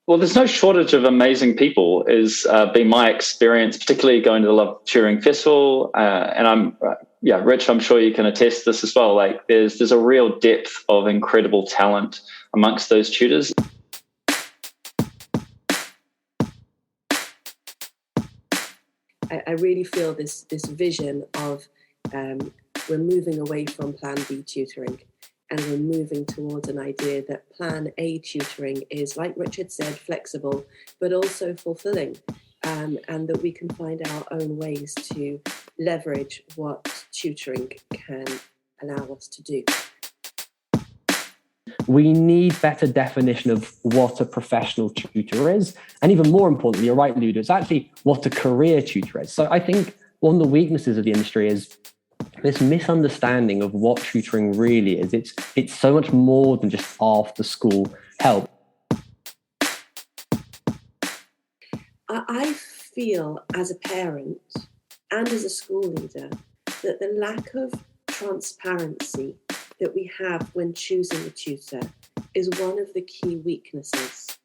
Well, there's no shortage of amazing people, is been my experience, particularly going to the Love Tutoring Festival. Rich, I'm sure you can attest this as well. Like there's a real depth of incredible talent amongst those tutors. I really feel this vision of we're moving away from Plan B tutoring, and we're moving towards an idea that Plan A tutoring is, like Richard said, flexible, but also fulfilling, and that we can find our own ways to leverage what tutoring can allow us to do. We need better definition of what a professional tutor is. And even more importantly, you're right, Ludo, it's actually what a career tutor is. So I think one of the weaknesses of the industry is this misunderstanding of what tutoring really is. It's so much more than just after school help. I feel as a parent and as a school leader that the lack of transparency that we have when choosing a tutor is one of the key weaknesses.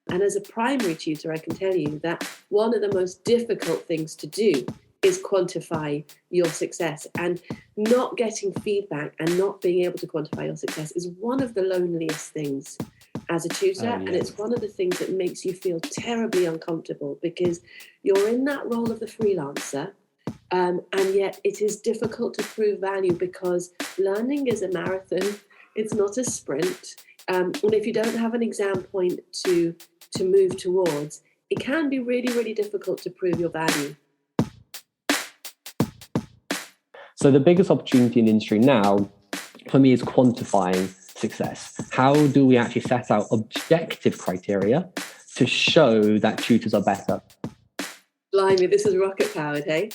And as a primary tutor, I can tell you that one of the most difficult things to do is quantify your success. And not getting feedback and not being able to quantify your success is one of the loneliest things as a tutor. And it's one of the things that makes you feel terribly uncomfortable, because you're in that role of the freelancer. And yet it is difficult to prove value, because learning is a marathon. It's not a sprint. And if you don't have an exam point to move towards, it can be really, really difficult to prove your value. So the biggest opportunity in the industry now, for me, is quantifying success. How do we actually set out objective criteria to show that tutors are better? Blimey, this is rocket powered, hey?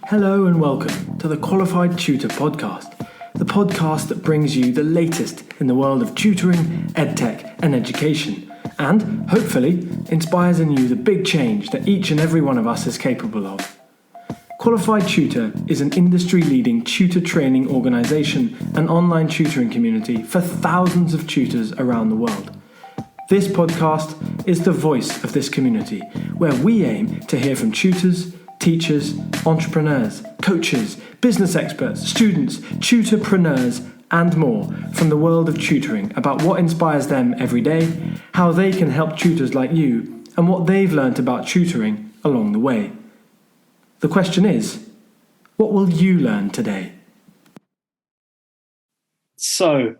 Hello and welcome to the Qualified Tutor Podcast, the podcast that brings you the latest in the world of tutoring, edtech and education, and hopefully inspires in you the big change that each and every one of us is capable of. Qualified Tutor is an industry-leading tutor training organisation and online tutoring community for thousands of tutors around the world. This podcast is the voice of this community, where we aim to hear from tutors, teachers, entrepreneurs, coaches, business experts, students, tutorpreneurs, and more from the world of tutoring about what inspires them every day, how they can help tutors like you, and what they've learnt about tutoring along the way. The question is, what will you learn today? So,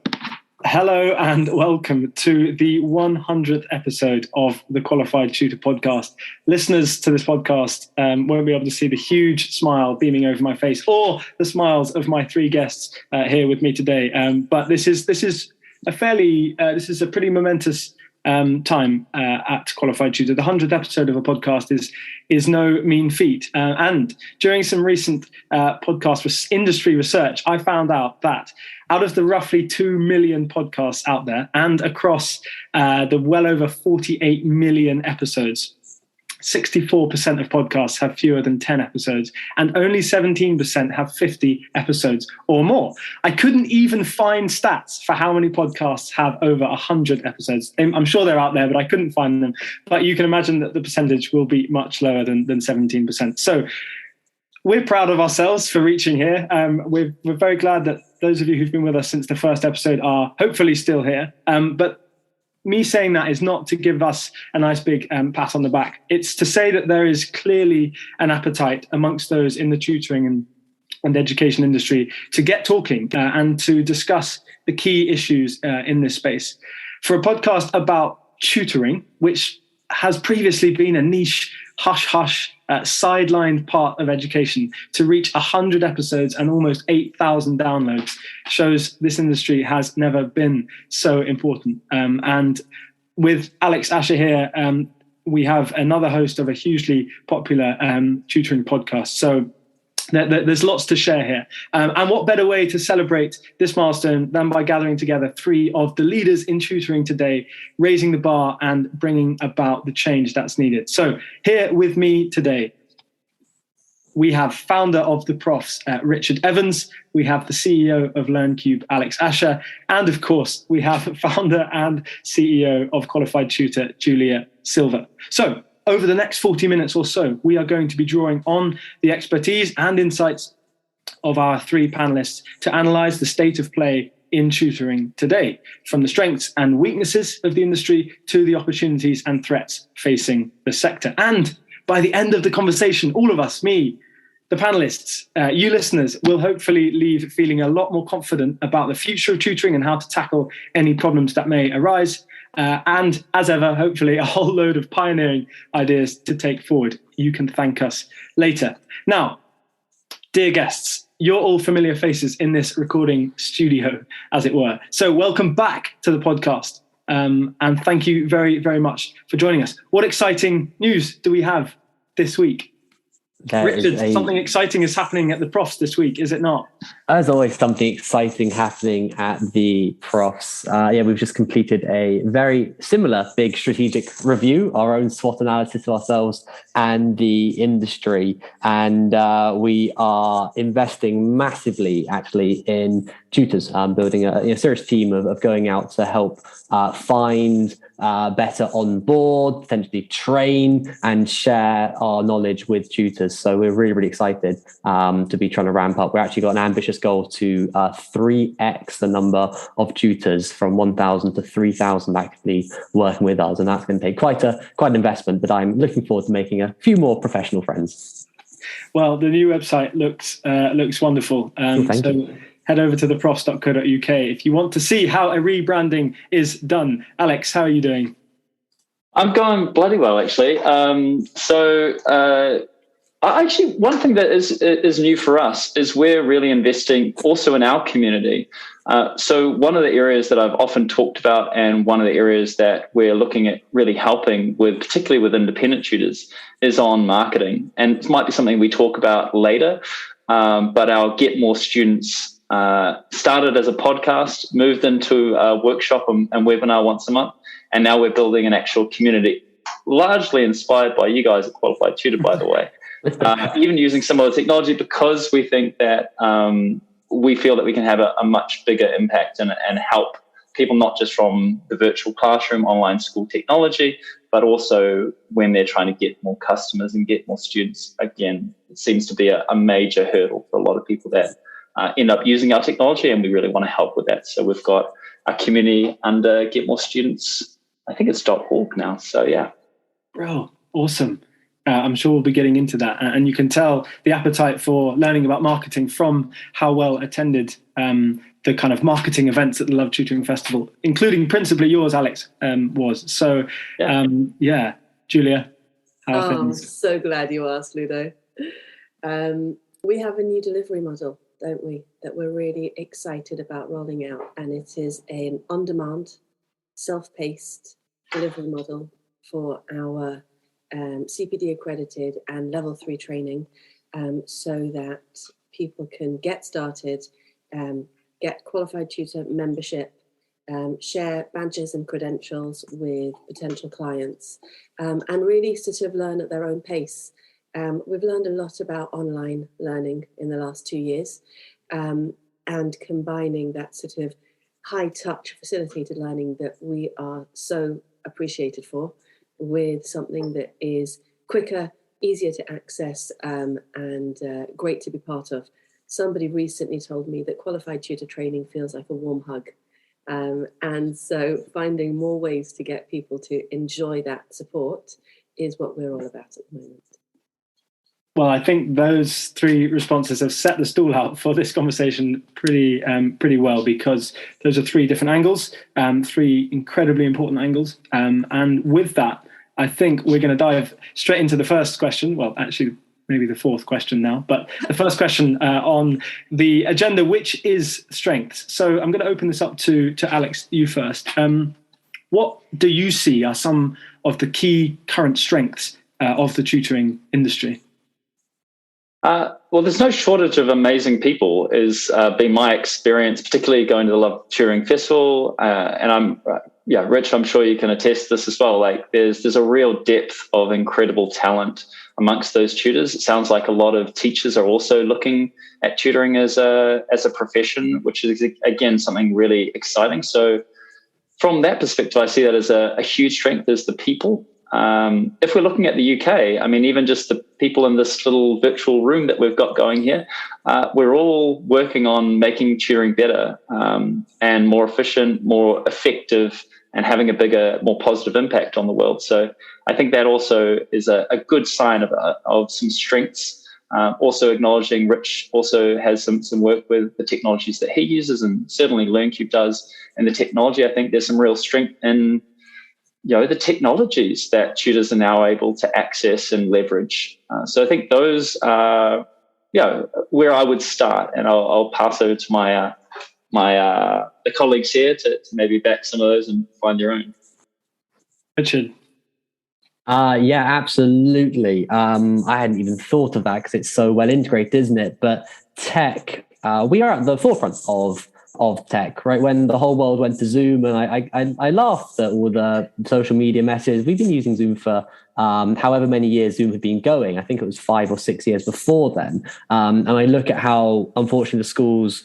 hello and welcome to the 100th episode of the Qualified Tutor Podcast. Listeners to this podcast won't be able to see the huge smile beaming over my face or the smiles of my three guests here with me today. But this is a pretty momentous time at Qualified Tutor. The 100th episode of a podcast is no mean feat. And during some recent podcast industry research, I found out that out of the roughly 2 million podcasts out there and across the well over 48 million episodes, 64% of podcasts have fewer than 10 episodes, and only 17% have 50 episodes or more. I couldn't even find stats for how many podcasts have over 100 episodes. I'm sure they're out there, but I couldn't find them. But you can imagine that the percentage will be much lower than 17%. So we're proud of ourselves for reaching here. We're very glad that those of you who've been with us since the first episode are hopefully still here. But me saying that is not to give us a nice big pat on the back. It's to say that there is clearly an appetite amongst those in the tutoring and education industry to get talking and to discuss the key issues in this space. For a podcast about tutoring, which has previously been a niche, hush-hush, sidelined part of education, to reach 100 episodes and almost 8,000 downloads shows this industry has never been so important. And with Alex Asher here, we have another host of a hugely popular tutoring podcast. So there's lots to share here. And what better way to celebrate this milestone than by gathering together three of the leaders in tutoring today, raising the bar and bringing about the change that's needed. So here with me today, we have founder of the Profs, Richard Evans. We have the CEO of LearnCube, Alex Asher. And of course, we have founder and CEO of Qualified Tutor, Julia Silva. So over the next 40 minutes or so, we are going to be drawing on the expertise and insights of our three panelists to analyze the state of play in tutoring today, from the strengths and weaknesses of the industry to the opportunities and threats facing the sector. And by the end of the conversation, all of us, me, the panelists, you listeners, will hopefully leave feeling a lot more confident about the future of tutoring and how to tackle any problems that may arise. And as ever, hopefully a whole load of pioneering ideas to take forward. You can thank us later. Now, dear guests, you're all familiar faces in this recording studio, as it were. So welcome back to the podcast. And thank you very, very much for joining us. What exciting news do we have this week? Richard, something exciting is happening at the Profs this week, is it not? There's always something exciting happening at the Profs. We've just completed a very similar big strategic review, our own SWOT analysis of ourselves and the industry. And we are investing massively, actually, in tutors, building a serious team of going out to help find better on board, potentially train and share our knowledge with tutors. So we're really, really excited to be trying to ramp up. We've actually got an ambitious goal to 3x the number of tutors, from 1,000 to 3,000 actively working with us. And that's going to take quite an investment, but I'm looking forward to making a few more professional friends. Well, the new website looks wonderful. Thank you. Head over to theprofs.co.uk if you want to see how a rebranding is done. Alex, how are you doing? I'm going bloody well, actually. Actually, one thing that is new for us is we're really investing also in our community. So one of the areas that I've often talked about, and one of the areas that we're looking at really helping with, particularly with independent tutors, is on marketing. And it might be something we talk about later, but our Get More Students started as a podcast, moved into a workshop and webinar once a month, and now we're building an actual community, largely inspired by you guys at Qualified Tutor, by the way. Even using some of the technology, because we think that we feel that we can have a much bigger impact and help people, not just from the virtual classroom, online school technology, but also when they're trying to get more customers and get more students. Again, it seems to be a major hurdle for a lot of people that end up using our technology, and we really want to help with that. So we've got a community under Get More Students. I think it's .org now. So yeah. Bro, awesome. I'm sure we'll be getting into that. And you can tell the appetite for learning about marketing from how well attended the kind of marketing events at the Love Tutoring Festival, including principally yours, Alex, was. So, Julia, how are things? I'm so glad you asked, Ludo. We have a new delivery model, don't we, that we're really excited about rolling out. And it is an on-demand, self-paced delivery model for our CPD accredited and level 3 training, so that people can get started, get qualified tutor membership, share badges and credentials with potential clients, and really sort of learn at their own pace. We've learned a lot about online learning in the last 2 years, and combining that sort of high touch facilitated learning that we are so appreciated for, with something that is quicker, easier to access, and great to be part of. Somebody recently told me that qualified tutor training feels like a warm hug. And so finding more ways to get people to enjoy that support is what we're all about at the moment. Well, I think those three responses have set the stool out for this conversation pretty well, because those are three different angles, three incredibly important angles. And with that, I think we're going to dive straight into the first question. Well, actually, maybe the fourth question now, but the first question on the agenda, which is strengths. So I'm going to open this up to Alex, you first. What do you see are some of the key current strengths of the tutoring industry? Well, there's no shortage of amazing people, is been my experience, particularly going to the Love Tutoring Festival. And Rich, I'm sure you can attest to this as well. Like there's a real depth of incredible talent amongst those tutors. It sounds like a lot of teachers are also looking at tutoring as a profession, which is again something really exciting. So from that perspective, I see that as a huge strength, is the people. If we're looking at the UK, I mean, even just the people in this little virtual room that we've got going here, we're all working on making tutoring better and more efficient, more effective, and having a bigger, more positive impact on the world. So I think that also is a good sign of some strengths. Also acknowledging Rich also has some work with the technologies that he uses, and certainly LearnCube does. And the technology, I think there's some real strength in the technologies that tutors are now able to access and leverage. So I think those are where I would start, and I'll pass over to my the colleagues here to maybe back some of those and find your own. Richard. Yeah, absolutely. I hadn't even thought of that because it's so well integrated, isn't it? But tech, we are at the forefront of tech, right? When the whole world went to Zoom, and I laughed at all the social media messages. We've been using Zoom for however many years Zoom had been going. I think it was 5 or 6 years before then. And I look at how, unfortunately, the schools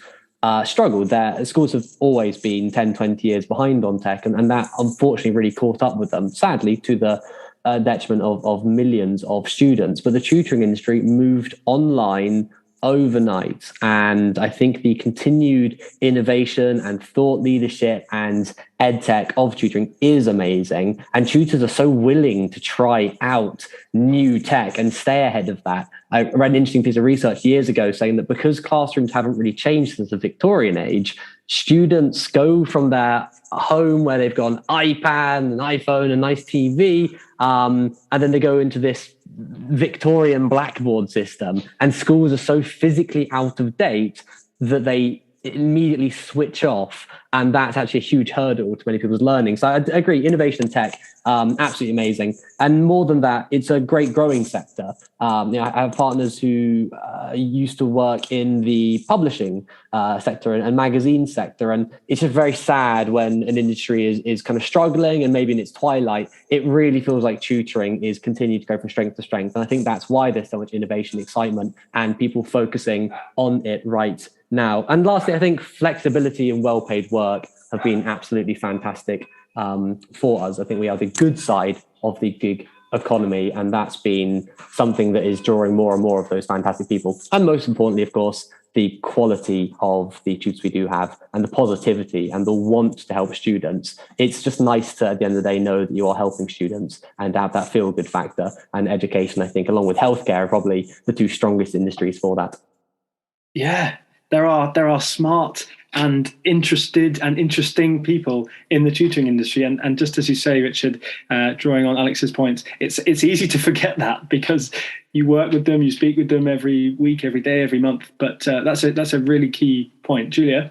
struggled. Schools have always been 10, 20 years behind on tech, and that unfortunately really caught up with them, sadly, to the detriment of millions of students. But the tutoring industry moved online overnight. And I think the continued innovation and thought leadership and ed tech of tutoring is amazing. And tutors are so willing to try out new tech and stay ahead of that. I read an interesting piece of research years ago saying that because classrooms haven't really changed since the Victorian age, students go from their home where they've got an iPad, an iPhone, a nice TV, and then they go into this Victorian blackboard system, and schools are so physically out of date that they immediately switch off, and that's actually a huge hurdle to many people's learning. So I agree, innovation tech, absolutely amazing. And more than that, it's a great growing sector. I have partners who used to work in the publishing sector and magazine sector, and it's just very sad when an industry is kind of struggling and maybe in its twilight. It really feels like tutoring is continuing to go from strength to strength, and I think that's why there's so much innovation, excitement, and people focusing on it right now. And lastly, I think flexibility and well-paid work have been absolutely fantastic for us. I think we are the good side of the gig economy, and that's been something that is drawing more and more of those fantastic people. And most importantly, of course, the quality of the tutors we do have, and the positivity and the want to help students. It's just nice to, at the end of the day, know that you are helping students and have that feel-good factor. And education, I think, along with healthcare, are probably the two strongest industries for that. Yeah, there are smart and interested and interesting people in the tutoring industry, and just as you say, Richard, drawing on Alex's points, it's easy to forget that because you work with them, you speak with them every week, every day, every month. But that's a really key point. Julia?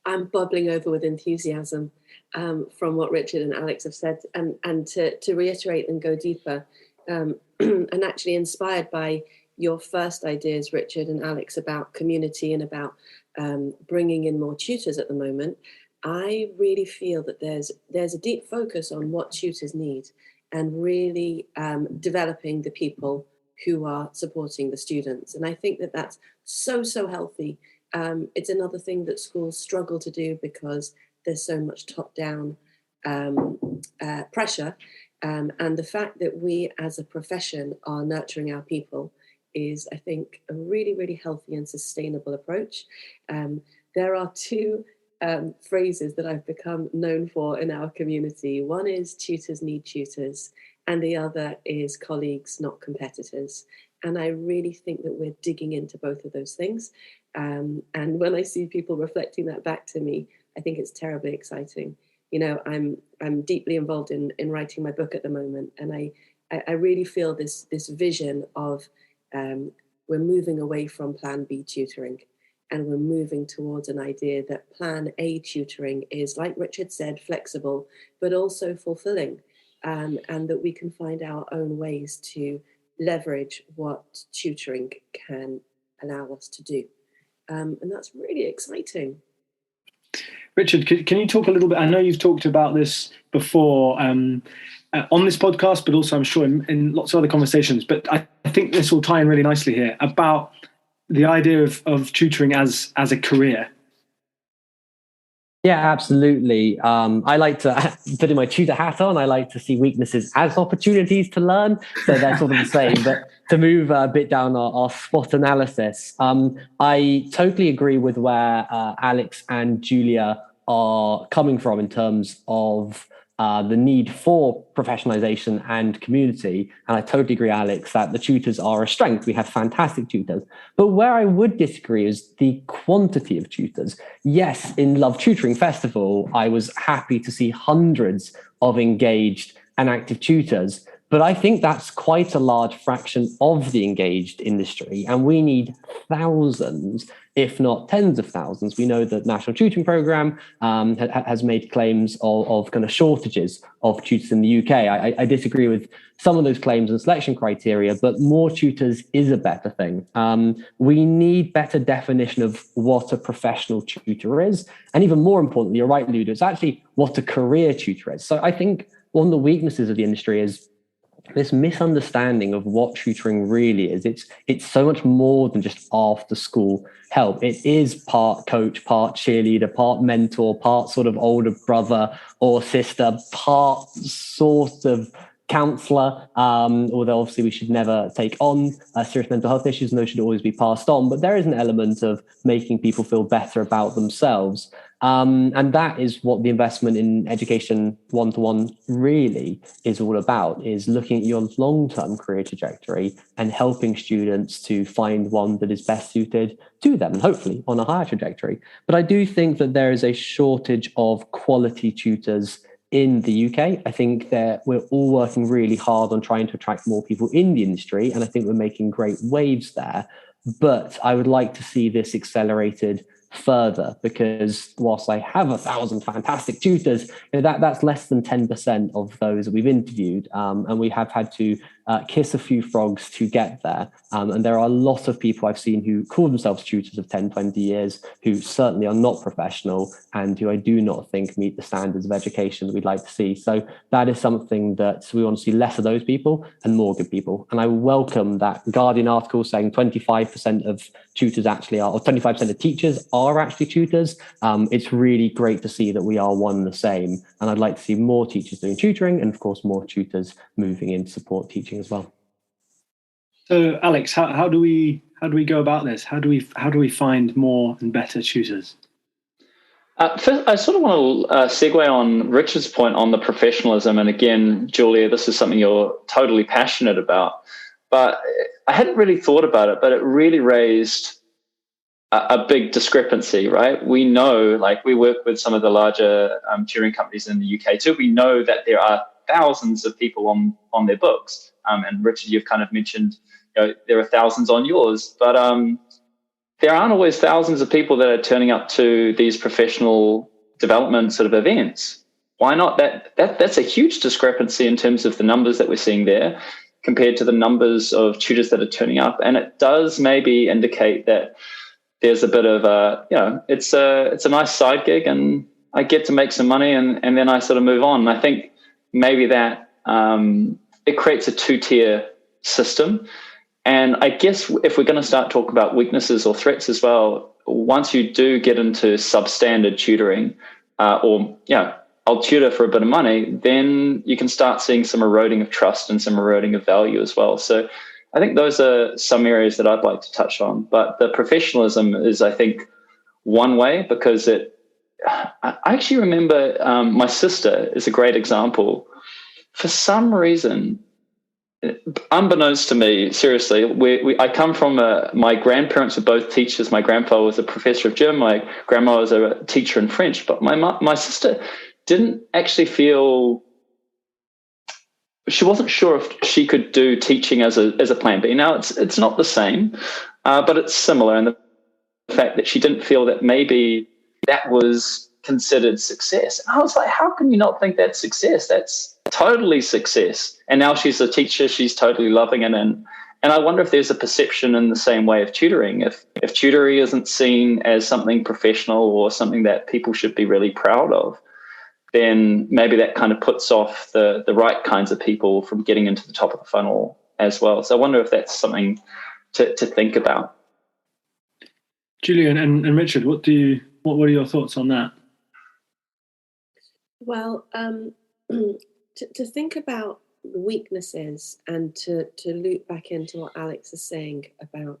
I'm bubbling over with enthusiasm from what Richard and Alex have said, and to reiterate and go deeper, and actually inspired by your first ideas, Richard and Alex, about community and about bringing in more tutors at the moment. I really feel that there's a deep focus on what tutors need, and really developing the people who are supporting the students. And I think that that's so healthy. It's another thing that schools struggle to do because there's so much top-down pressure. And the fact that we as a profession are nurturing our people is, I think, a really, really healthy and sustainable approach. There are two phrases that I've become known for in our community. One is tutors need tutors, and the other is colleagues, not competitors. And I really think that we're digging into both of those things. And when I see people reflecting that back to me, I think it's terribly exciting. You know, I'm deeply involved in writing my book at the moment, and I really feel this vision of we're moving away from Plan B tutoring, and we're moving towards an idea that Plan A tutoring is, like Richard said, flexible, but also fulfilling, and that we can find our own ways to leverage what tutoring can allow us to do. And that's really exciting. Richard, can you talk a little bit? I know you've talked about this before on this podcast, but also I'm sure in lots of other conversations. But I think this will tie in really nicely here about the idea of tutoring as a career. Yeah, absolutely. I like to put in my tutor hat on. I like to see weaknesses as opportunities to learn. So they're sort of the same. But to move a bit down our SWOT analysis, I totally agree with where Alex and Julia are coming from in terms of the need for professionalization and community. And I totally agree, Alex, that the tutors are a strength. We have fantastic tutors. But where I would disagree is the quantity of tutors. Yes, in Love Tutoring Festival, I was happy to see hundreds of engaged and active tutors. But I think that's quite a large fraction of the engaged industry. And we need thousands, if not tens of thousands. We know that National Tutoring Programme has made claims of kind of shortages of tutors in the UK. I disagree with some of those claims and selection criteria, but more tutors is a better thing. We need better definition of what a professional tutor is. And even more importantly, you're right, Ludo, it's actually what a career tutor is. So I think one of the weaknesses of the industry is this misunderstanding of what tutoring really is. It's so much more than just after school help. It is part coach, part cheerleader, part mentor, part sort of older brother or sister, part sort of counselor, although obviously we should never take on serious mental health issues and those should always be passed on. But there is an element of making people feel better about themselves. And that is what the investment in education one-to-one really is all about, is looking at your long-term career trajectory and helping students to find one that is best suited to them and hopefully on a higher trajectory. But I do think that there is a shortage of quality tutors in the UK. I think that we're all working really hard on trying to attract more people in the industry, and I think we're making great waves there. But I would like to see this accelerated further, because whilst I have 1,000 fantastic tutors, that's less than 10% of those that we've interviewed, and we have had to kiss a few frogs to get there. And there are a lot of people I've seen who call themselves tutors of 10, 20 years, who certainly are not professional and who I do not think meet the standards of education that we'd like to see. So that is something that we want to see less of those people and more good people. And I welcome that Guardian article saying 25% of tutors actually are, or 25% of teachers are actually tutors. It's really great to see that we are one and the same. And I'd like to see more teachers doing tutoring and of course more tutors moving into support teaching as well. So Alex, how do we go about this? How do we find more and better tutors? First, I sort of want to segue on Richard's point on the professionalism. And again, Julia, this is something you're totally passionate about. But I hadn't really thought about it, but it really raised a big discrepancy, right? We know, like we work with some of the larger tutoring companies in the UK too. We know that there are thousands of people on their books. And Richard, you've kind of mentioned, there are thousands on yours, but there aren't always thousands of people that are turning up to these professional development sort of events. Why not? That's a huge discrepancy in terms of the numbers that we're seeing there compared to the numbers of tutors that are turning up. And it does maybe indicate that there's a bit of it's a nice side gig and I get to make some money and then I sort of move on. And I think maybe that it creates a two-tier system. And I guess if we're going to start talking about weaknesses or threats as well, once you do get into substandard tutoring I'll tutor for a bit of money, then you can start seeing some eroding of trust and some eroding of value as well. So I think those are some areas that I'd like to touch on. But the professionalism is, I think, one way, because I actually remember my sister is a great example. For some reason, unbeknownst to me, seriously, I come from my grandparents were both teachers. My grandfather was a professor of German. My grandma was a teacher in French. But my sister didn't actually feel, she wasn't sure if she could do teaching as a plan B. Now it's not the same, but it's similar in the fact that she didn't feel that maybe that was considered success. And I was like, how can you not think that's success? That's totally success. And now she's a teacher, she's totally loving it. And I wonder if there's a perception in the same way of tutoring. If tutoring isn't seen as something professional or something that people should be really proud of, then maybe that kind of puts off the right kinds of people from getting into the top of the funnel as well. So I wonder if that's something to think about. Julian and Richard, what are your thoughts on that? Well, to think about weaknesses and to loop back into what Alex is saying about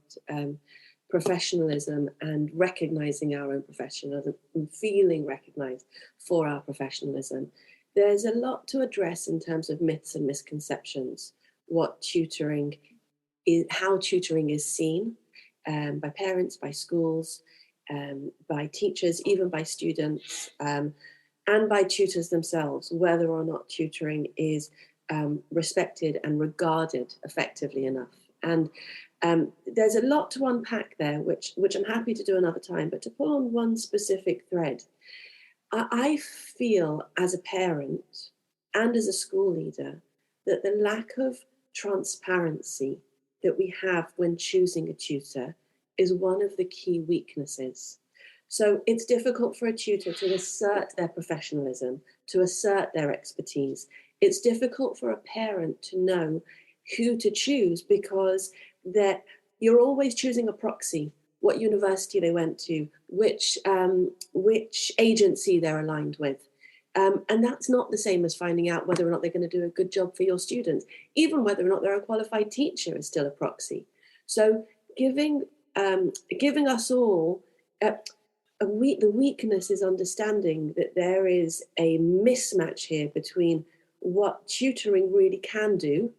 professionalism and recognizing our own professionalism and feeling recognized for our professionalism, there's a lot to address in terms of myths and misconceptions, what tutoring is, how tutoring is seen by parents, by schools, by teachers, even by students, and by tutors themselves, whether or not tutoring is respected and regarded effectively enough. And there's a lot to unpack there, which I'm happy to do another time, but to pull on one specific thread, I feel as a parent and as a school leader that the lack of transparency that we have when choosing a tutor is one of the key weaknesses. So it's difficult for a tutor to assert their professionalism, to assert their expertise. It's difficult for a parent to know who to choose because you're always choosing a proxy, what university they went to, which agency they're aligned with. And that's not the same as finding out whether or not they're going to do a good job for your students. Even whether or not they're a qualified teacher is still a proxy. So giving us all, the weakness is understanding that there is a mismatch here between what tutoring really can do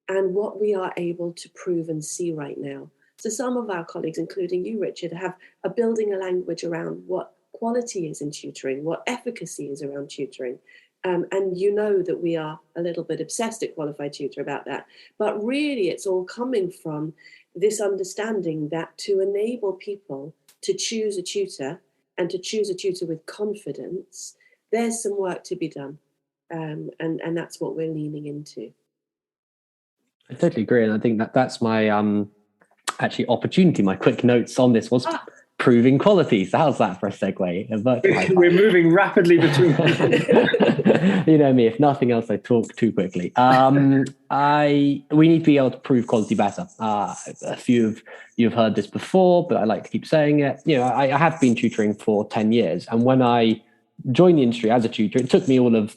and what we are able to prove and see right now. So some of our colleagues, including you, Richard, are building a language around what quality is in tutoring, what efficacy is around tutoring. And you know that we are a little bit obsessed at Qualified Tutor about that. But really, it's all coming from this understanding that to enable people to choose a tutor and to choose a tutor with confidence, there's some work to be done. And that's what we're leaning into. I totally agree. And I think that's my actually opportunity. My quick notes on this was proving quality. So how's that for a segue? We're moving rapidly between. You know me, if nothing else, I talk too quickly. We need to be able to prove quality better. A few of you have heard this before, but I like to keep saying it. You know, I have been tutoring for 10 years. And when I joined the industry as a tutor, it took me all of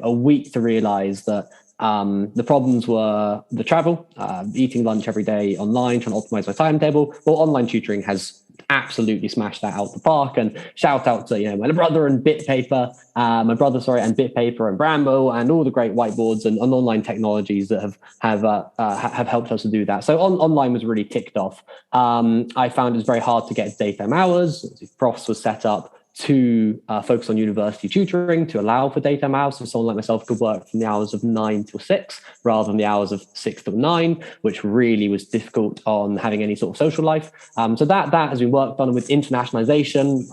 a week to realize that the problems were the travel, eating lunch every day online, trying to optimize my timetable. Well, online tutoring has absolutely smashed that out the park. And shout out to my brother and BitPaper, and BitPaper and Bramble and all the great whiteboards and online technologies that have helped us to do that. So online was really ticked off. I found it was very hard to get daytime hours. Profs was set up to focus on university tutoring to allow for daytime hours. So someone like myself could work from the hours of 9 till 6 rather than the hours of 6 till 9, which really was difficult on having any sort of social life. So that has been worked on with internationalization.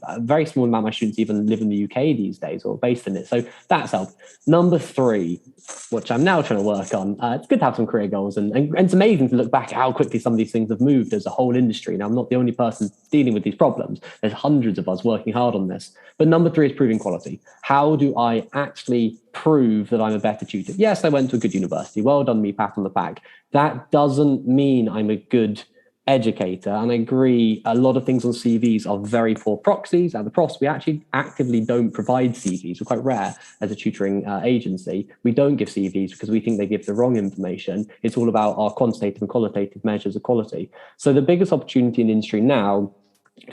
A very small amount of my students even live in the UK these days or based in it. So that's helped. Number 3, which I'm now trying to work on. It's good to have some career goals and it's amazing to look back at how quickly some of these things have moved as a whole industry. Now, I'm not the only person dealing with these problems. There's hundreds of us working hard on this. But number 3 is proving quality. How do I actually prove that I'm a better tutor? Yes, I went to a good university. Well done me, pat on the back. That doesn't mean I'm a good educator. And I agree, a lot of things on CVs are very poor proxies. At the Profs, we actually actively don't provide CVs. We're quite rare as a tutoring agency. We don't give CVs because we think they give the wrong information. It's all about our quantitative and qualitative measures of quality. So the biggest opportunity in the industry now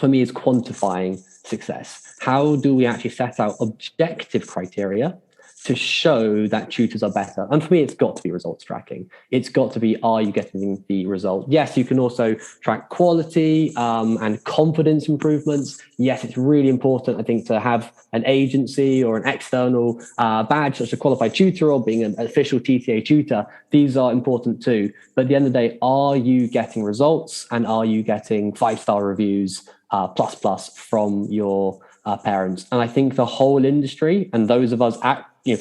for me is quantifying success. How do we actually set out objective criteria to show that tutors are better? And for me, it's got to be results tracking. It's got to be, are you getting the result? Yes, you can also track quality and confidence improvements. Yes, it's really important, I think, to have an agency or an external badge, such as a qualified tutor or being an official TTA tutor. These are important too. But at the end of the day, are you getting results and are you getting 5-star reviews plus from your parents? And I think the whole industry and those of us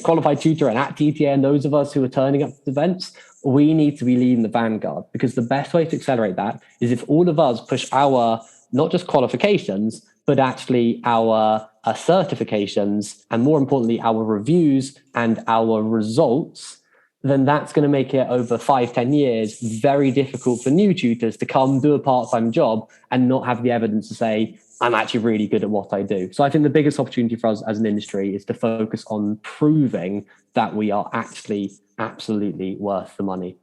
qualified tutor and at TTA and those of us who are turning up to events, we need to be leading the vanguard, because the best way to accelerate that is if all of us push our, not just qualifications, but actually our certifications, and more importantly, our reviews and our results, then that's going to make it over 5-10 years very difficult for new tutors to come do a part-time job and not have the evidence to say, I'm actually really good at what I do. So I think the biggest opportunity for us as an industry is to focus on proving that we are actually absolutely worth the money.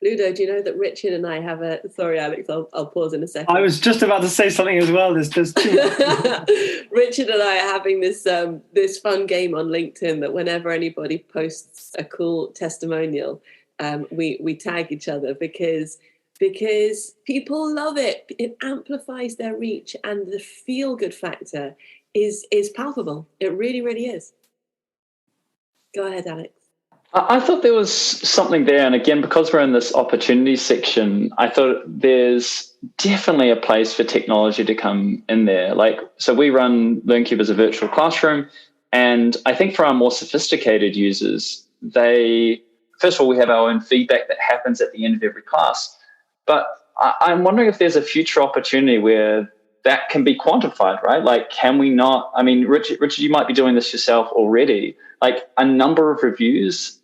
Ludo, do you know that Richard and I have a... Sorry, Alex, I'll pause in a second. I was just about to say something as well. There's too much. Richard and I are having this fun game on LinkedIn that whenever anybody posts a cool testimonial, we tag each other because people love it. It amplifies their reach, and the feel-good factor is palpable. It really, really is. Go ahead, Alex. I thought there was something there. And again, because we're in this opportunity section, I thought there's definitely a place for technology to come in there. So we run LearnCube as a virtual classroom. And I think for our more sophisticated users, first of all, we have our own feedback that happens at the end of every class. But I'm wondering if there's a future opportunity where that can be quantified, right? Can we not? I mean, Richard, you might be doing this yourself already. A number of reviews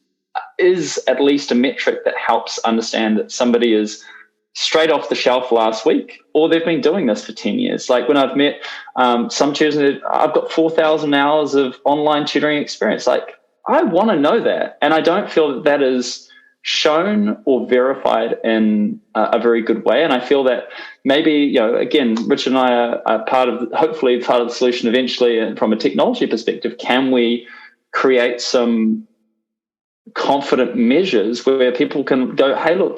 is at least a metric that helps understand that somebody is straight off the shelf last week, or they've been doing this for 10 years. When I've met some tutors, I've got 4,000 hours of online tutoring experience. I want to know that. And I don't feel that is shown or verified in a very good way. And I feel that maybe, again, Richard and I are hopefully part of the solution eventually. And from a technology perspective, can we create some confident measures where people can go, hey, look,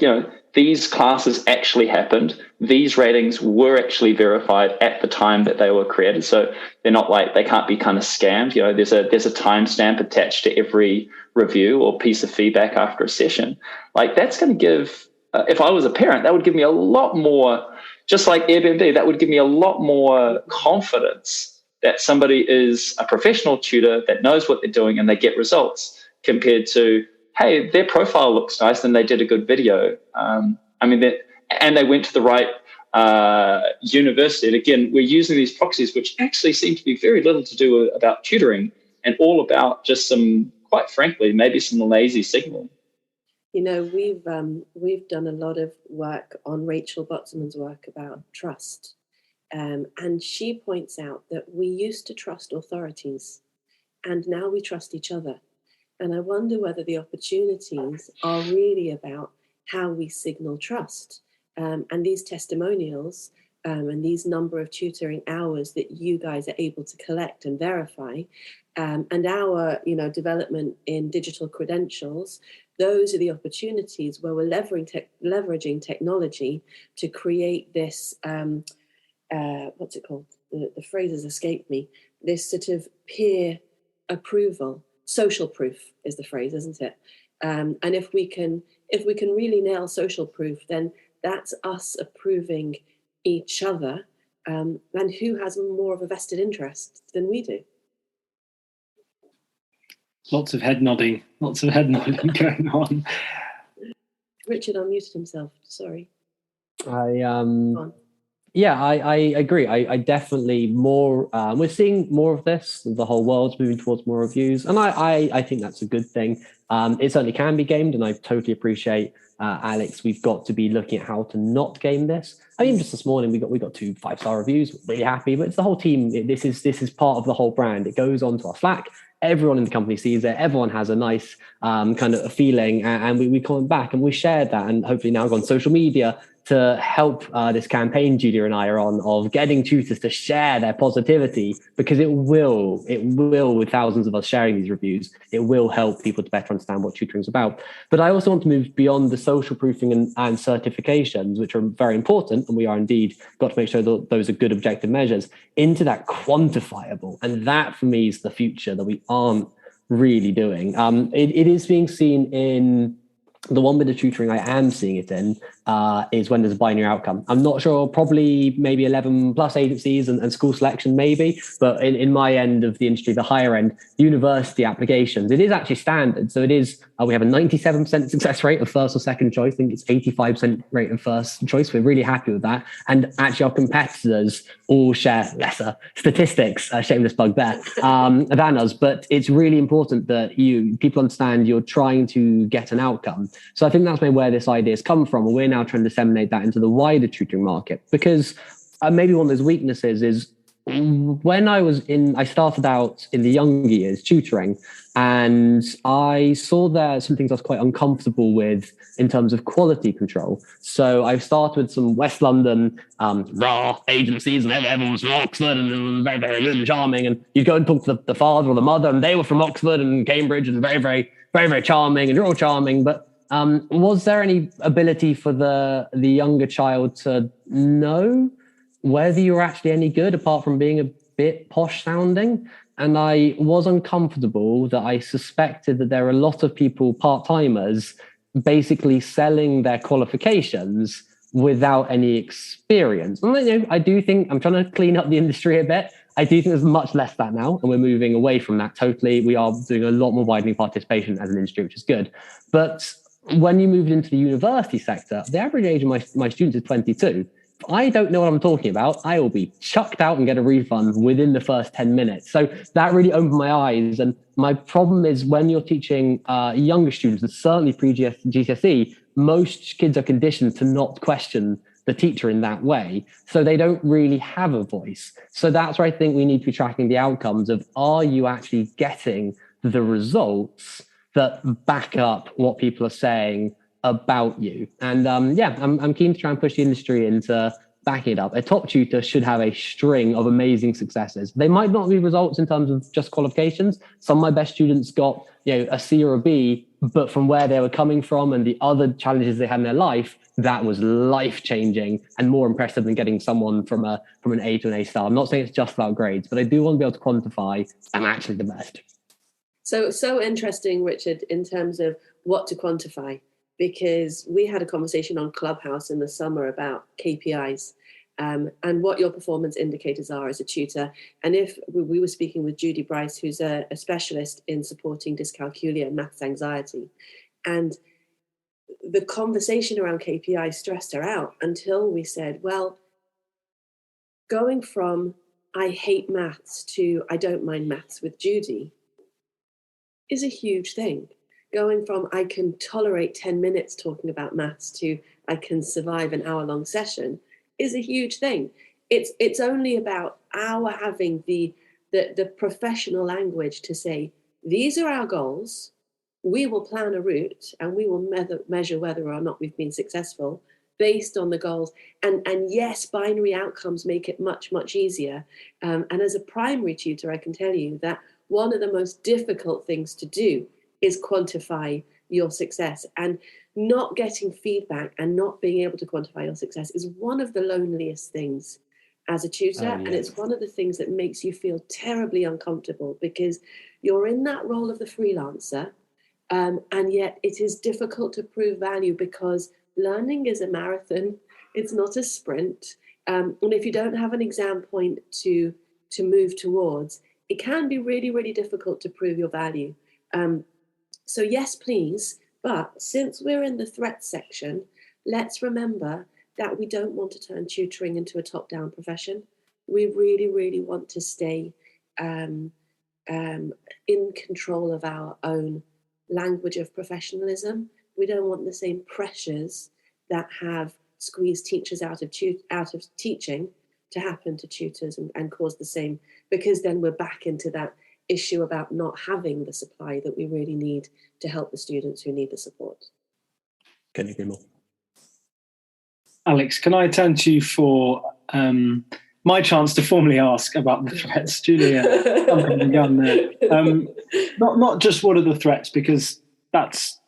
these classes actually happened. These ratings were actually verified at the time that they were created. So they're not they can't be kind of scammed. There's a timestamp attached to every review or piece of feedback after a session. That's going to give, if I was a parent, that would give me a lot more, just like Airbnb, that would give me a lot more confidence that somebody is a professional tutor that knows what they're doing and they get results, compared to, hey, their profile looks nice and they did a good video. And they went to the right university. And again, we're using these proxies, which actually seem to be very little to do about tutoring and all about just some, quite frankly, maybe some lazy signaling. We've done a lot of work on Rachel Botsman's work about trust. And she points out that we used to trust authorities and now we trust each other. And I wonder whether the opportunities are really about how we signal trust. And these testimonials and these number of tutoring hours that you guys are able to collect and verify, and our development in digital credentials, those are the opportunities where we're leveraging technology to create this, what's it called? The phrase has escaped me. This sort of peer approval. Social proof is the phrase, isn't it? And if we can really nail social proof, then that's us approving each other. And who has more of a vested interest than we do? Lots of head nodding going on. Richard unmuted himself. Sorry. Yeah, I agree. I definitely we're seeing more of this. The whole world's moving towards more reviews. And I think that's a good thing. It certainly can be gamed, and I totally appreciate, Alex, we've got to be looking at how to not game this. I mean, just this morning, we got 2 5-star reviews, really happy, but it's the whole team. This is part of the whole brand. It goes onto our Slack. Everyone in the company sees it. Everyone has a nice kind of a feeling, and we comment back and we shared that, and hopefully now go on social media to help this campaign Julia and I are on of getting tutors to share their positivity, because it will, with thousands of us sharing these reviews, it will help people to better understand what tutoring is about. But I also want to move beyond the social proofing and certifications, which are very important, and we are indeed got to make sure that those are good objective measures, into that quantifiable. And that for me is the future that we aren't really doing. It is being seen in the one bit of tutoring I am seeing it in, is when there's a binary outcome. I'm not sure, probably maybe 11 plus agencies and school selection maybe, but in my end of the industry, the higher end, university applications, it is actually standard. So it is, we have a 97% success rate of first or second choice. I think it's 85% rate of first choice. We're really happy with that. And actually our competitors all share lesser statistics, shameless plug there, than us. But it's really important that people understand you're trying to get an outcome. So I think that's maybe where this idea has come from. And we're now trying to disseminate that into the wider tutoring market, because maybe one of those weaknesses is when I started out in the younger years tutoring, and I saw there some things I was quite uncomfortable with in terms of quality control. So I started with some West London raw agencies, and everyone was from Oxford and it was very, very good and charming. And you'd go and talk to the father or the mother, and they were from Oxford and Cambridge and very, very, very, very charming, and you're all charming. But was there any ability for the younger child to know whether you were actually any good, apart from being a bit posh sounding? And I was uncomfortable that I suspected that there are a lot of people, part-timers, basically selling their qualifications without any experience. And, I do think, I'm trying to clean up the industry a bit. I do think there's much less that now, and we're moving away from that totally. We are doing a lot more widening participation as an industry, which is good. But when you move into the university sector, the average age of my students is 22. If I don't know what I'm talking about, I will be chucked out and get a refund within the first 10 minutes. So that really opened my eyes. And my problem is when you're teaching younger students, and certainly pre-GCSE, most kids are conditioned to not question the teacher in that way. So they don't really have a voice. So that's where I think we need to be tracking the outcomes of, are you actually getting the results that back up what people are saying about you? And I'm keen to try and push the industry into backing it up. A top tutor should have a string of amazing successes. They might not be results in terms of just qualifications. Some of my best students got a C or a B, but from where they were coming from and the other challenges they had in their life, that was life-changing and more impressive than getting someone from an A to an A star. I'm not saying it's just about grades, but I do want to be able to quantify I'm actually the best. So interesting, Richard, in terms of what to quantify, because we had a conversation on Clubhouse in the summer about KPIs and what your performance indicators are as a tutor. And if we were speaking with Judy Bryce, who's a specialist in supporting dyscalculia and maths anxiety, and the conversation around KPI stressed her out until we said, well, going from I hate maths to I don't mind maths with Judy is a huge thing. Going from I can tolerate 10 minutes talking about maths to I can survive an hour-long session is a huge thing. It's only about our having the professional language to say, these are our goals, we will plan a route, and we will measure whether or not we've been successful based on the goals. And yes, binary outcomes make it much, much easier. And as a primary tutor, I can tell you that one of the most difficult things to do is quantify your success. And not getting feedback and not being able to quantify your success is one of the loneliest things as a tutor. And it's one of the things that makes you feel terribly uncomfortable, because you're in that role of the freelancer. And yet it is difficult to prove value, because learning is a marathon. It's not a sprint. And if you don't have an exam point to move towards, it can be really, really difficult to prove your value. So yes, please. But since we're in the threat section, let's remember that we don't want to turn tutoring into a top-down profession. We really, really want to stay in control of our own language of professionalism. We don't want the same pressures that have squeezed teachers out of teaching to happen to tutors and cause the same, because then we're back into that issue about not having the supply that we really need to help the students who need the support. Couldn't agree more. Alex, can I turn to you for my chance to formally ask about the threats? Julia, jumping the gun there. Not just what are the threats, because that's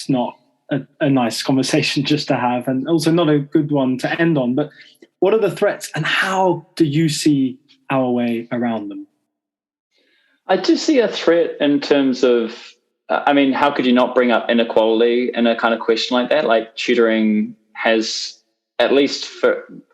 not a nice conversation just to have, and also not a good one to end on, but what are the threats and how do you see our way around them? I do see a threat in terms of, how could you not bring up inequality in a kind of question like that? Like tutoring has, at least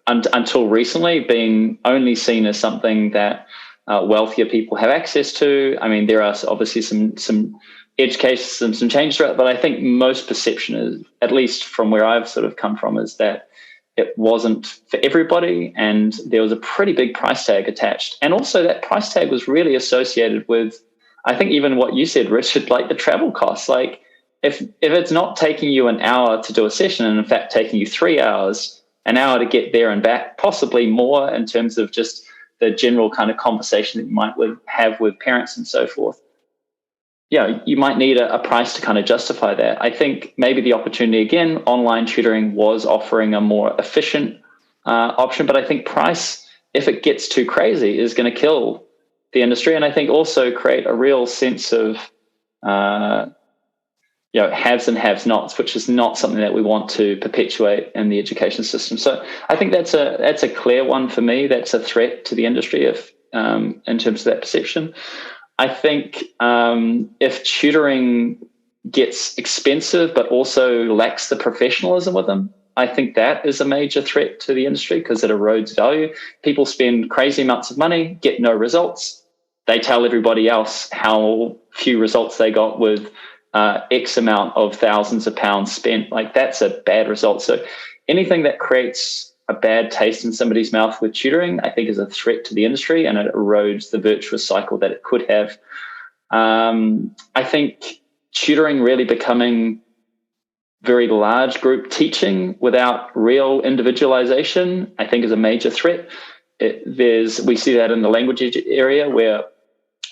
until recently, been only seen as something that wealthier people have access to. I mean, there are obviously some edge cases and some changes to it, but I think most perception is, at least from where I've sort of come from, is that it wasn't for everybody, and there was a pretty big price tag attached. And also that price tag was really associated with, I think, even what you said, Richard, like the travel costs. Like if it's not taking you an hour to do a session, and in fact taking you 3 hours, an hour to get there and back, possibly more in terms of just the general kind of conversation that you might have with parents and so forth, you might need a price to kind of justify that. I think maybe the opportunity, again, online tutoring was offering a more efficient option, but I think price, if it gets too crazy, is going to kill the industry, and I think also create a real sense of haves and have-nots, which is not something that we want to perpetuate in the education system. So I think that's a clear one for me. That's a threat to the industry if in terms of that perception. I think if tutoring gets expensive but also lacks the professionalism with them, I think that is a major threat to the industry because it erodes value. People spend crazy amounts of money, get no results. They tell everybody else how few results they got with X amount of thousands of pounds spent. Like, that's a bad result. So anything that creates a bad taste in somebody's mouth with tutoring, I think, is a threat to the industry, and it erodes the virtuous cycle that it could have. I think tutoring really becoming very large group teaching without real individualization, I think, is a major threat. We see that in the language area where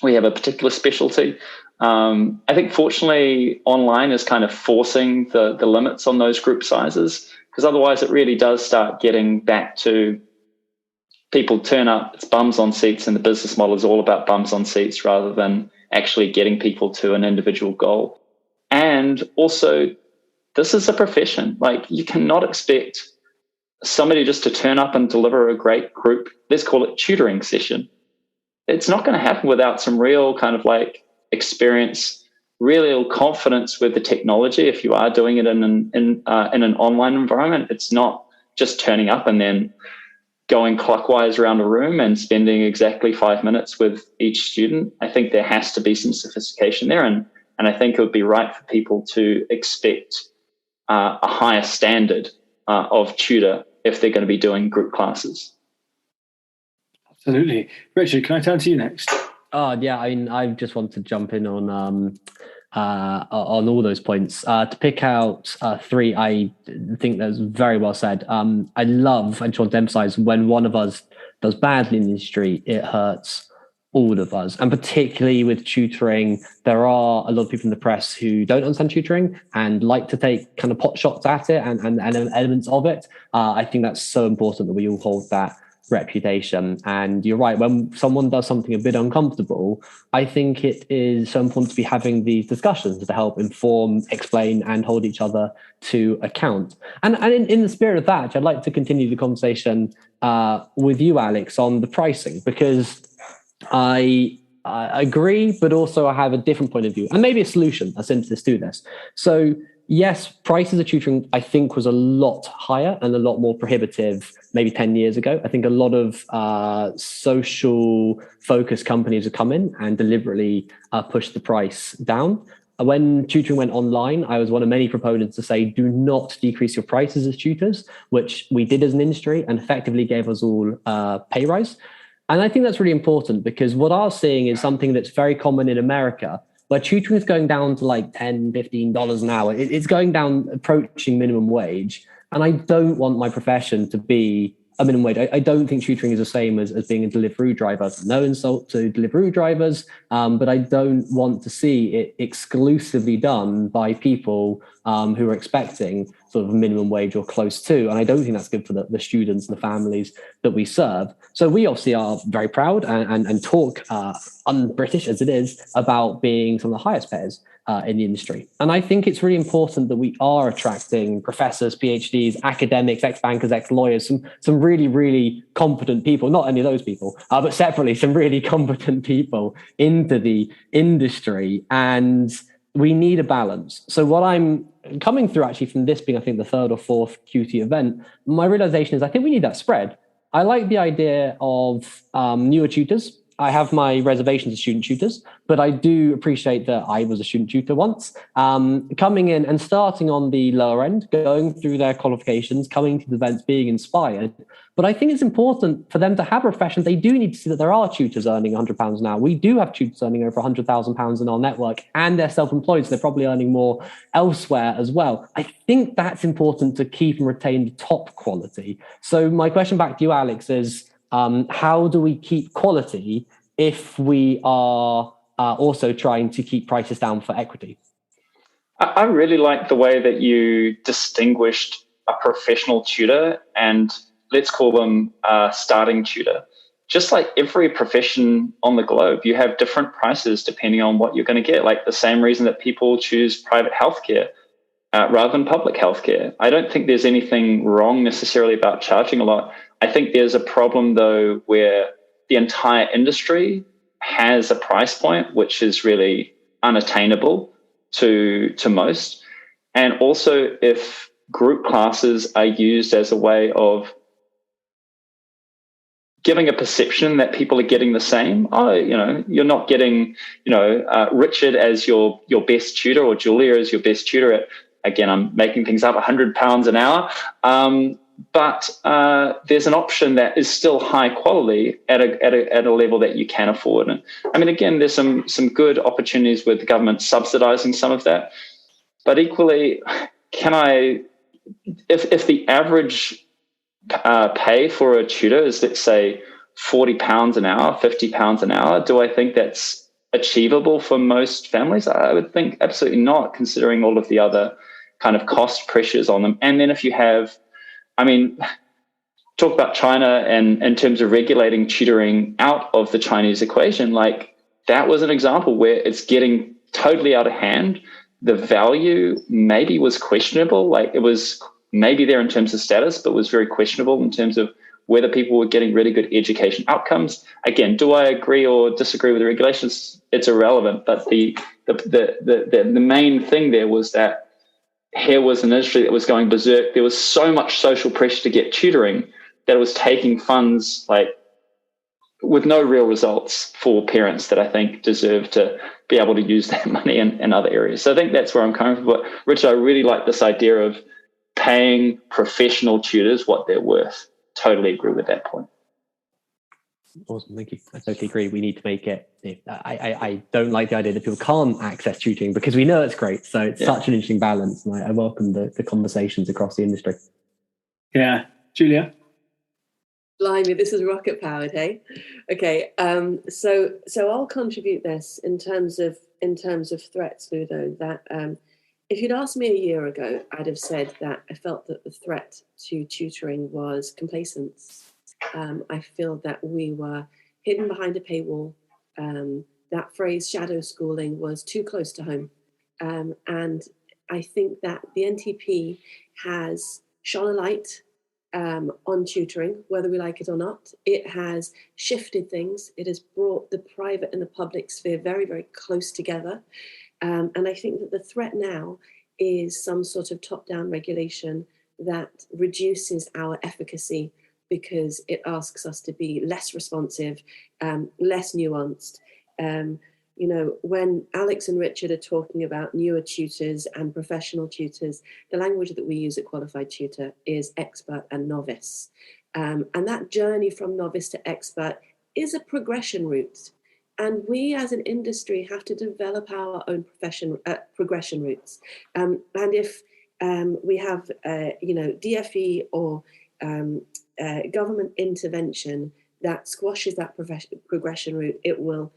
we have a particular specialty. I think, fortunately, online is kind of forcing the limits on those group sizes, because otherwise it really does start getting back to people turn up, it's bums on seats, and the business model is all about bums on seats rather than actually getting people to an individual goal. And also, this is a profession. Like, you cannot expect somebody just to turn up and deliver a great group, let's call it tutoring session. It's not going to happen without some real kind of like experience, real confidence with the technology. If you are doing it in an online environment, it's not just turning up and then going clockwise around a room and spending exactly 5 minutes with each student. I think there has to be some sophistication there, and I think it would be right for people to expect a higher standard of tutor if they're going to be doing group classes. Absolutely. Richard, can I turn to you next? Yeah, I mean, I just want to jump in on all those points. To pick out three, I think that's very well said. I just want to emphasize, when one of us does badly in the industry, it hurts all of us. And particularly with tutoring, there are a lot of people in the press who don't understand tutoring and like to take kind of pot shots at it and elements of it. I think that's so important that we all hold that reputation. And you're right, when someone does something a bit uncomfortable, I think it is so important to be having these discussions to help inform, explain, and hold each other to account. And in the spirit of that, I'd like to continue the conversation with you, Alex, on the pricing, because I agree, but also I have a different point of view and maybe a solution, a synthesis to this. So yes, prices of tutoring, I think, was a lot higher and a lot more prohibitive maybe 10 years ago. I think a lot of social focused companies have come in and deliberately pushed the price down. When tutoring went online, I was one of many proponents to say, do not decrease your prices as tutors, which we did as an industry and effectively gave us all a pay rise. And I think that's really important, because what I'm seeing is something that's very common in America, where tutoring is going down to like $10, $15 an hour. It's going down, approaching minimum wage. And I don't want my profession to be a minimum wage. I don't think tutoring is the same as being a delivery driver. No insult to delivery drivers, but I don't want to see it exclusively done by people who are expecting sort of minimum wage or close to. And I don't think that's good for the students and the families that we serve. So we obviously are very proud and talk un-British as it is about being some of the highest payers in the industry. And I think it's really important that we are attracting professors, PhDs, academics, ex-bankers, ex-lawyers, some really, really competent people, not any of those people, but separately, some really competent people into the industry. And we need a balance. So what I'm coming through actually from this being, I think, the third or fourth QT event, my realization is I think we need that spread. I like the idea of newer tutors. I have my reservations of student tutors, but I do appreciate that I was a student tutor once, coming in and starting on the lower end, going through their qualifications, coming to the events, being inspired. But I think it's important for them to have a profession. They do need to see that there are tutors earning £100 an hour. We do have tutors earning over £100,000 in our network, and they're self-employed, so they're probably earning more elsewhere as well. I think that's important to keep and retain the top quality. So my question back to you, Alex, is how do we keep quality if we are also trying to keep prices down for equity? I really like the way that you distinguished a professional tutor and let's call them a starting tutor. Just like every profession on the globe, you have different prices depending on what you're going to get. Like the same reason that people choose private healthcare rather than public healthcare. I don't think there's anything wrong necessarily about charging a lot. I think there's a problem, though, where the entire industry has a price point which is really unattainable to most. And also, if group classes are used as a way of giving a perception that people are getting the same. Oh, you're not getting, Richard as your best tutor or Julia as your best tutor at, again, I'm making things up, £100 an hour. But there's an option that is still high quality at a level that you can afford. And I mean, again, there's some good opportunities with the government subsidizing some of that. But equally, if the average pay for a tutor is, let's say, £40 an hour, £50 an hour, do I think that's achievable for most families? I would think absolutely not, considering all of the other kind of cost pressures on them. And then if you have, talk about China and in terms of regulating tutoring out of the Chinese equation, like that was an example where it's getting totally out of hand. The value maybe was questionable, like it was maybe there in terms of status, but was very questionable in terms of whether people were getting really good education outcomes. Again, do I agree or disagree with the regulations? It's irrelevant. But the main thing there was that here was an industry that was going berserk. There was so much social pressure to get tutoring that it was taking funds like with no real results for parents that I think deserve to be able to use that money in other areas. So I think that's where I'm coming from. But Richard, I really like this idea of paying professional tutors what they're worth. Totally agree with that point. Awesome, thank you. I totally agree. We need to make it. I don't like the idea that people can't access tutoring because we know it's great. So it's such an interesting balance, and I welcome the conversations across the industry. Yeah, Julia. Blimey, this is rocket powered, hey? Okay, so I'll contribute this in terms of threats, Ludo. That if you'd asked me a year ago, I'd have said that I felt that the threat to tutoring was complacence. I feel that we were hidden behind a paywall. That phrase, shadow schooling, was too close to home. And I think that the NTP has shone a light on tutoring, whether we like it or not. It has shifted things. It has brought the private and the public sphere very, very close together. And I think that the threat now is some sort of top-down regulation that reduces our efficacy because it asks us to be less responsive, less nuanced. When Alex and Richard are talking about newer tutors and professional tutors, the language that we use at Qualified Tutor is expert and novice. And that journey from novice to expert is a progression route. And we as an industry have to develop our own progression routes. And if we have, DFE or government intervention that squashes that progression route, it will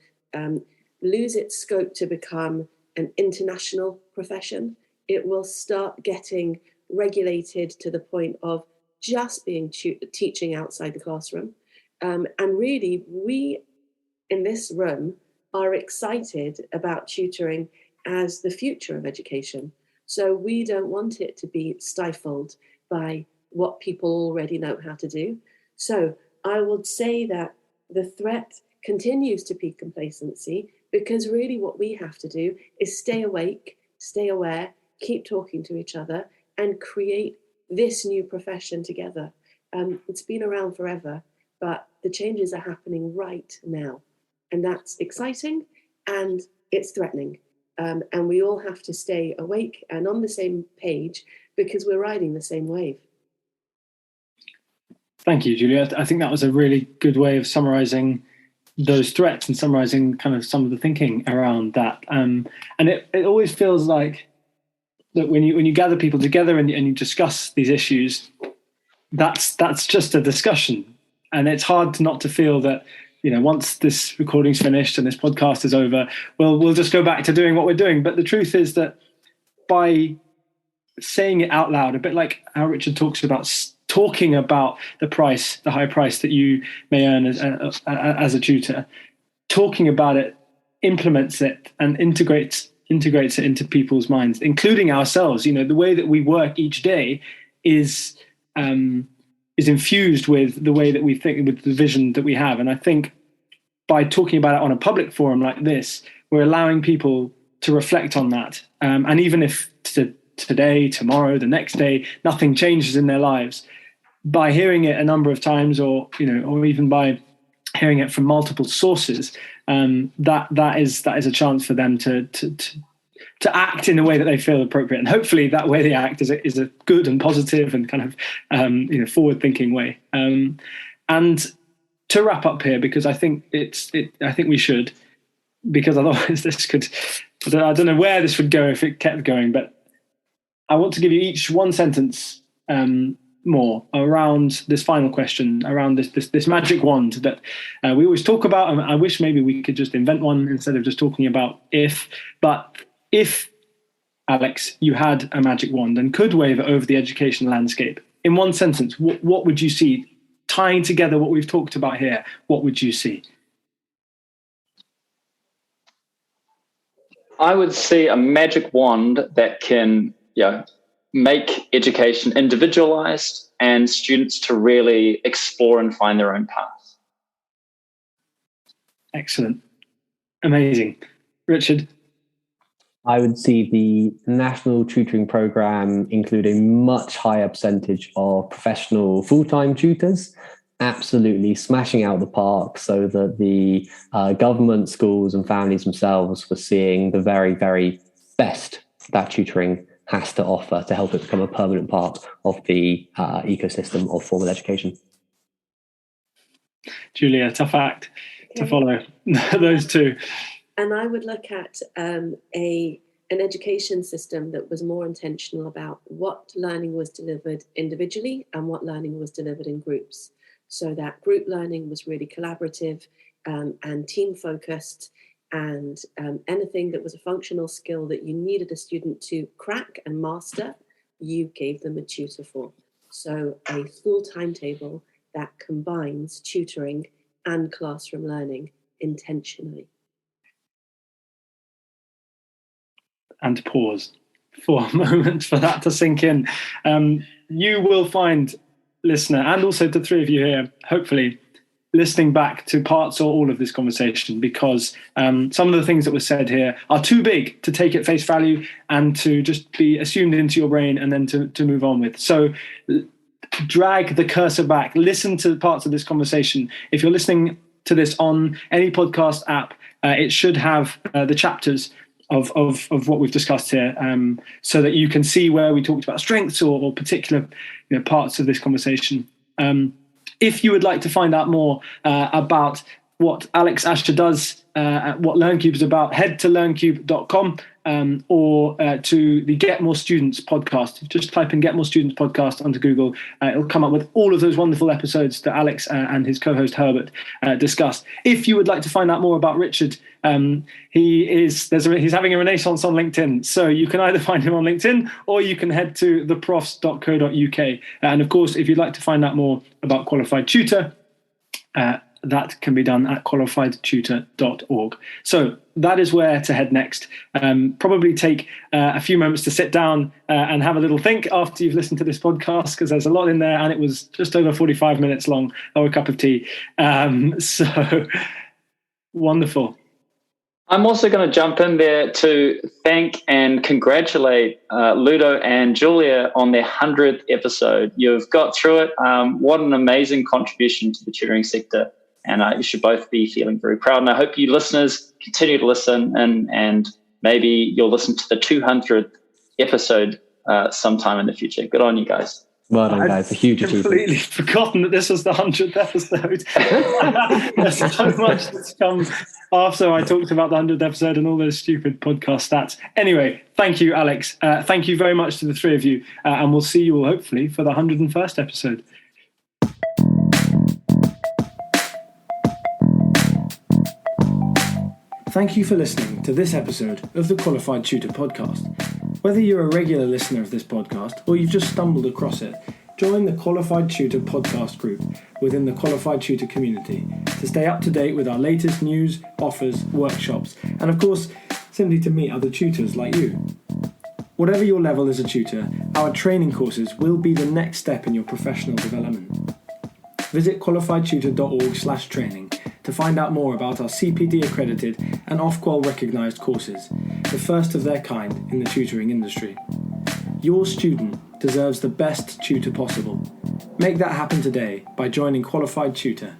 lose its scope to become an international profession. It will start getting regulated to the point of just being teaching outside the classroom. And really, we in this room are excited about tutoring as the future of education. So we don't want it to be stifled by what people already know how to do. So I would say that the threat continues to be complacency, because really what we have to do is stay awake, stay aware, keep talking to each other, and create this new profession together. It's been around forever, but the changes are happening right now. And that's exciting and it's threatening. And we all have to stay awake and on the same page, because we're riding the same wave. Thank you, Julia. I think that was a really good way of summarising those threats and summarising kind of some of the thinking around that. And it always feels like that when you gather people together and you discuss these issues, that's just a discussion. And it's hard not to feel that, once this recording's finished and this podcast is over, we'll just go back to doing what we're doing. But the truth is that by saying it out loud, a bit like how Richard talks about talking about the high price that you may earn as a tutor, talking about it implements it and integrates it into people's minds, including ourselves. The way that we work each day is infused with the way that we think, with the vision that we have. And I think by talking about it on a public forum like this, we're allowing people to reflect on that. And even if today, tomorrow, the next day, nothing changes in their lives, by hearing it a number of times, or even by hearing it from multiple sources, that is a chance for them to act in a way that they feel appropriate, and hopefully that way they act is a good and positive and kind of forward-thinking way. And to wrap up here, because I think I think we should, because otherwise this could, I don't know where this would go if it kept going, but I want to give you each one sentence more around this final question, around this magic wand that we always talk about. And I wish maybe we could just invent one instead of just talking about but if, Alex, you had a magic wand and could wave it over the education landscape, in one sentence, what would you see? Tying together what we've talked about here, what would you see? I would see a magic wand that can make education individualized and students to really explore and find their own path. Excellent. Amazing. Richard? I would see the national tutoring program include a much higher percentage of professional full-time tutors, absolutely smashing out the park, so that the government, schools and families themselves were seeing the very, very best that tutoring has to offer to help it become a permanent part of the ecosystem of formal education. Julia, tough act to follow, those two. And I would look at an education system that was more intentional about what learning was delivered individually and what learning was delivered in groups. So that group learning was really collaborative and team focused, and anything that was a functional skill that you needed a student to crack and master, you gave them a tutor for. So a full timetable that combines tutoring and classroom learning intentionally. And pause for a moment for that to sink in. You will find, listener, and also the three of you here, hopefully, listening back to parts or all of this conversation, because some of the things that were said here are too big to take at face value and to just be assumed into your brain and then to move on with. So drag the cursor back, listen to parts of this conversation. If you're listening to this on any podcast app, it should have the chapters of what we've discussed here, so that you can see where we talked about strengths or particular parts of this conversation. If you would like to find out more about what Alex Asher does, what LearnCube is about, head to learncube.com or to the Get More Students podcast. Just type in Get More Students podcast onto Google. It'll come up with all of those wonderful episodes that Alex and his co-host Herbert discussed. If you would like to find out more about Richard, he's having a renaissance on LinkedIn. So you can either find him on LinkedIn or you can head to theprofs.co.uk. And of course, if you'd like to find out more about Qualified Tutor, that can be done at qualifiedtutor.org. So that is where to head next. Probably take a few moments to sit down and have a little think after you've listened to this podcast, because there's a lot in there, and it was just over 45 minutes long, or a cup of tea. So wonderful. I'm also going to jump in there to thank and congratulate Ludo and Julia on their 100th episode. You've got through it. What an amazing contribution to the tutoring sector. And you should both be feeling very proud. And I hope you listeners continue to listen, and maybe you'll listen to the 200th episode sometime in the future. Good on you guys. Well done, guys. A huge achievement. I've completely forgotten that this was the 100th episode. There's so much that's come after I talked about the 100th episode and all those stupid podcast stats. Anyway, thank you, Alex. Thank you very much to the three of you. And we'll see you all, hopefully, for the 101st episode. Thank you for listening to this episode of the Qualified Tutor Podcast. Whether you're a regular listener of this podcast or you've just stumbled across it, join the Qualified Tutor Podcast group within the Qualified Tutor community to stay up to date with our latest news, offers, workshops, and of course, simply to meet other tutors like you. Whatever your level as a tutor, our training courses will be the next step in your professional development. Visit qualifiedtutor.org/training to find out more about our CPD accredited and Ofqual recognised courses, the first of their kind in the tutoring industry. Your student deserves the best tutor possible. Make that happen today by joining Qualified Tutor.